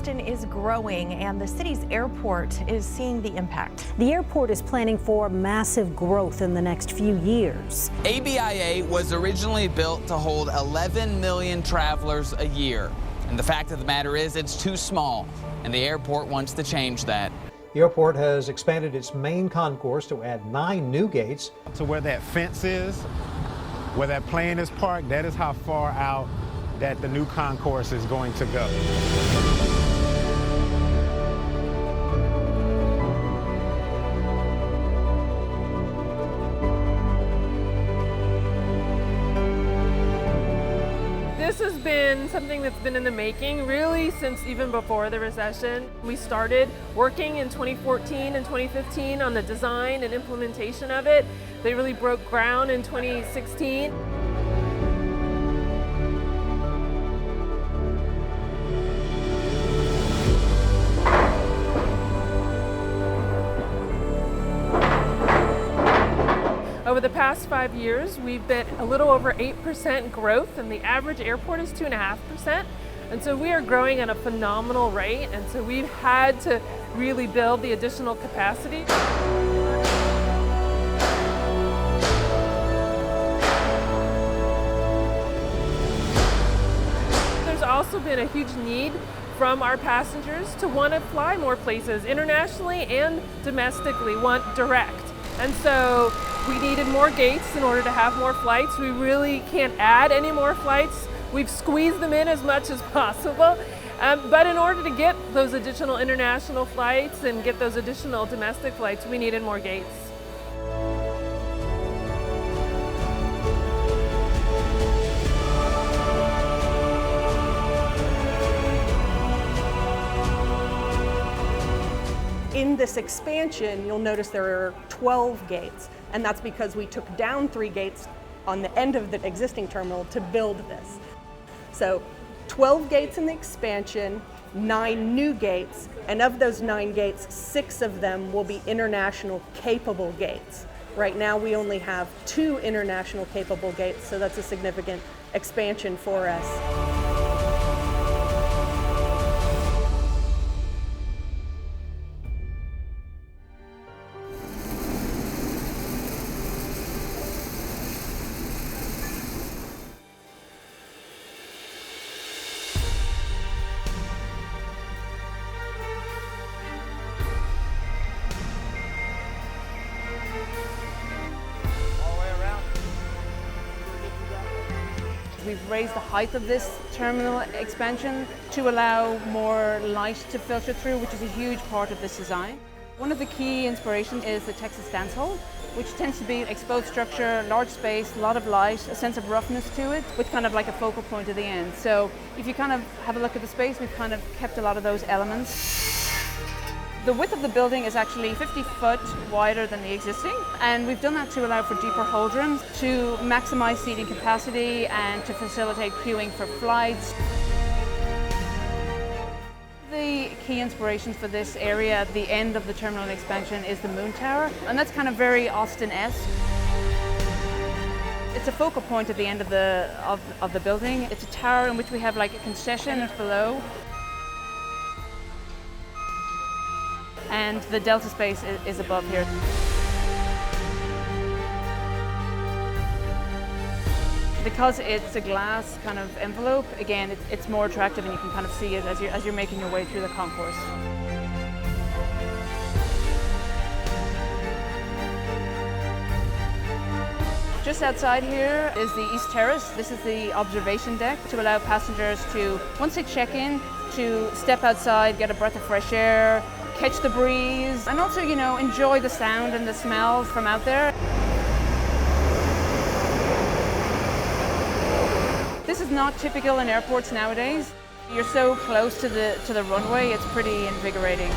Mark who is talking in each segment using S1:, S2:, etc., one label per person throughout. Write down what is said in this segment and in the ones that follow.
S1: Austin is growing and the city's airport is seeing the impact.
S2: The airport is planning for massive growth in the next few years.
S3: ABIA was originally built to hold 11 million travelers a year. And the fact of the matter is it's too small, and the airport wants to change that.
S4: The airport has expanded its main concourse to add 9 new gates.
S5: To where that fence is, where that plane is parked, that is how far out that the new concourse is going to go.
S6: This has been something that's been in the making really since even before the recession. We started working in 2014 and 2015 on the design and implementation of it. They really broke ground in 2016. Over the past 5 years, we've been a little over 8% growth, and the average airport is 2.5%. And so we are growing at a phenomenal rate, and so we've had to really build the additional capacity. There's also been a huge need from our passengers to want to fly more places internationally and domestically, want direct. And so we needed more gates in order to have more flights. We really can't add any more flights. We've squeezed them in as much as possible. But in order to get those additional international flights and get those additional domestic flights, we needed more gates.
S7: In this expansion, you'll notice there are 12 gates, and that's because we took down 3 gates on the end of the existing terminal to build this. So 12 gates in the expansion, 9 new gates, and of those 9 gates, 6 of them will be international capable gates. Right now we only have 2 international capable gates, so that's a significant expansion for us.
S8: We've raised the height of this terminal expansion to allow more light to filter through, which is a huge part of this design. One of the key inspirations is the Texas dance hall, which tends to be exposed structure, large space, a lot of light, a sense of roughness to it, with kind of like a focal point at the end. So if you kind of have a look at the space, we've kind of kept a lot of those elements. The width of the building is actually 50 foot wider than the existing, and we've done that to allow for deeper hold rooms, to maximize seating capacity and to facilitate queuing for flights. The key inspirations for this area at the end of the terminal expansion is the Moon Tower, and that's kind of very Austin-esque. It's a focal point at the end of the building. It's a tower in which we have like a concession below. And the Delta space is above here. Because it's a glass kind of envelope, again, it's more attractive and you can kind of see it as you're making your way through the concourse. Just outside here is the East Terrace. This is the observation deck to allow passengers to, once they check in, to step outside, get a breath of fresh air, catch the breeze, and also, you know, enjoy the sound and the smell from out there. This is not typical in airports nowadays. You're so close to the runway, it's pretty invigorating.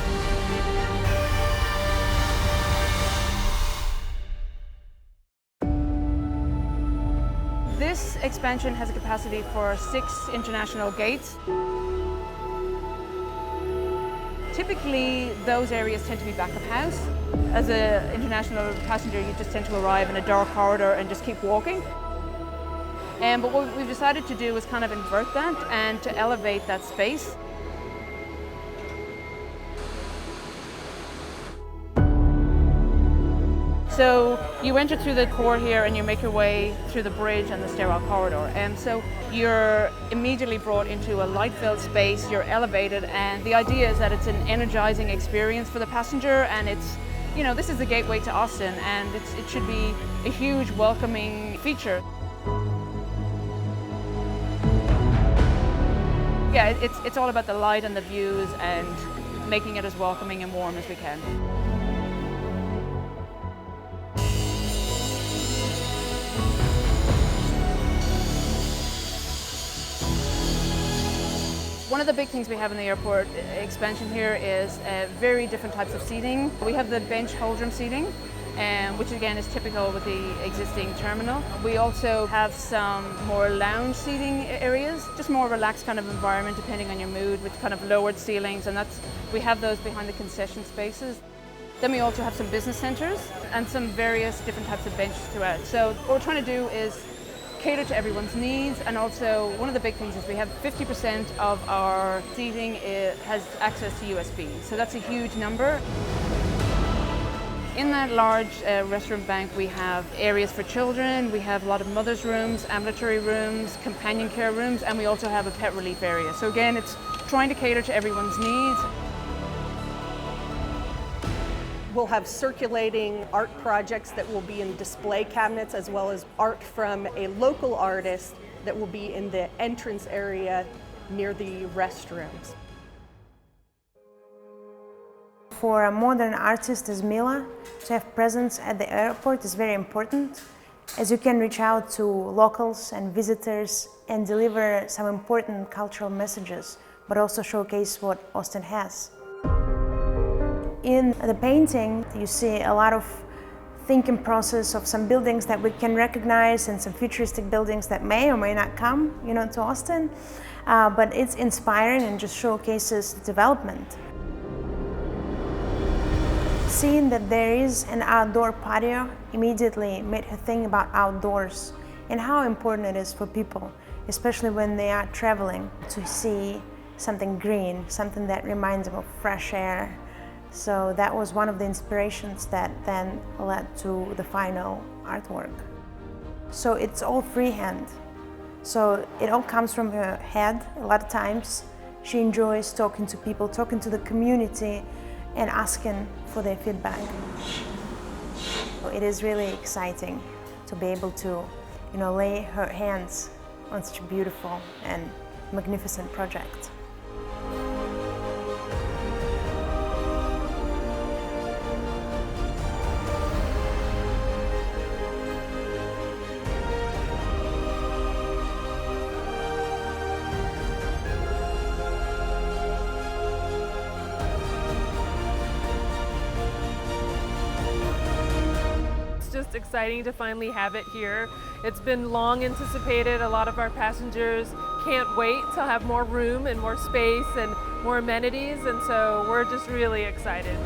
S8: This expansion has a capacity for 6 international gates. Typically, those areas tend to be back of house. As an international passenger, you just tend to arrive in a dark corridor and just keep walking. But what we've decided to do is kind of invert that and to elevate that space. So you enter through the core here and you make your way through the bridge and the stairwell corridor. And so you're immediately brought into a light-filled space, you're elevated, and the idea is that it's an energizing experience for the passenger, and it's, you know, this is the gateway to Austin, and it should be a huge welcoming feature. Yeah, it's all about the light and the views and making it as welcoming and warm as we can. One of the big things we have in the airport expansion here is very different types of seating. We have the bench holdroom seating, which again is typical with the existing terminal. We also have some more lounge seating areas, just more relaxed kind of environment depending on your mood, with kind of lowered ceilings, and we have those behind the concession spaces. Then we also have some business centers and some various different types of benches throughout. So what we're trying to do is cater to everyone's needs, and also one of the big things is we have 50% of our seating has access to USB, so that's a huge number. In that large restaurant bank we have areas for children, we have a lot of mothers' rooms, ambulatory rooms, companion care rooms, and we also have a pet relief area. So again, it's trying to cater to everyone's needs.
S7: We'll have circulating art projects that will be in display cabinets, as well as art from a local artist that will be in the entrance area near the restrooms.
S9: For a modern artist as Mila, to have presence at the airport is very important, as you can reach out to locals and visitors and deliver some important cultural messages, but also showcase what Austin has. In the painting, you see a lot of thinking process of some buildings that we can recognize and some futuristic buildings that may or may not come, to Austin, but it's inspiring and just showcases development. Seeing that there is an outdoor patio immediately made her think about outdoors and how important it is for people, especially when they are traveling, to see something green, something that reminds them of fresh air. So that was one of the inspirations that then led to the final artwork. So it's all freehand. So it all comes from her head. A lot of times she enjoys talking to people, talking to the community, and asking for their feedback. It is really exciting to be able to, lay her hands on such a beautiful and magnificent project.
S6: Just exciting to finally have it here. It's been long anticipated. A lot of our passengers can't wait to have more room and more space and more amenities, and so we're just really excited.